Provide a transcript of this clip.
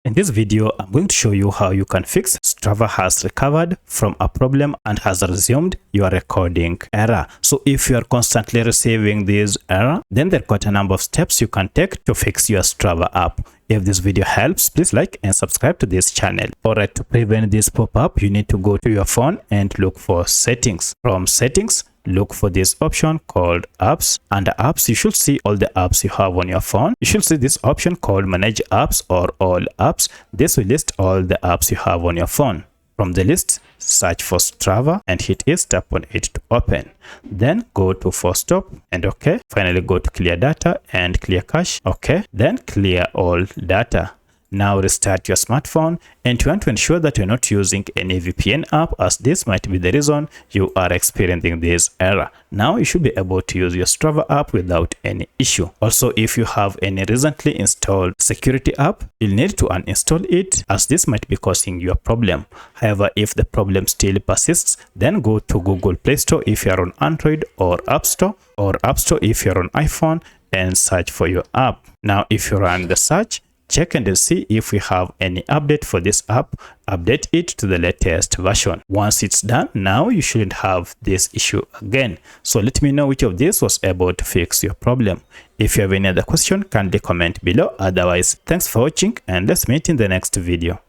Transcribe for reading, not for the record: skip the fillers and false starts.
In this video, I'm going to show you how you can fix Strava has recovered from a problem and has resumed your recording error. So if you are constantly receiving this error, then there are quite a number of steps you can take to fix your Strava app. If this video helps, please like and subscribe to this channel. Alright, to prevent this pop-up, you need to go to your phone and look for settings. From settings, look for this option called apps. Under apps, you should see all the apps you have on your phone. You should see this option called manage apps or all apps. This will list all the apps you have on your phone. From the list, search for Strava and hit is, tap on it to open. Then go to force stop and OK. Finally go to clear data and clear cache. OK. Then clear all data. Now restart your smartphone, and you want to ensure that you're not using any VPN app, as this might be the reason you are experiencing this error. Now you should be able to use your Strava app without any issue. Also, if you have any recently installed security app, you'll need to uninstall it, as this might be causing you a problem. However, if the problem still persists, then go to Google Play Store if you're on Android, or App Store if you're on iPhone, and search for your app. Now if you run the search, check and see if we have any update for this app. Update it to the latest version. Once it's done, now you shouldn't have this issue again. So let me know which of these was able to fix your problem. If you have any other question, kindly comment below. Otherwise, thanks for watching and let's meet in the next video.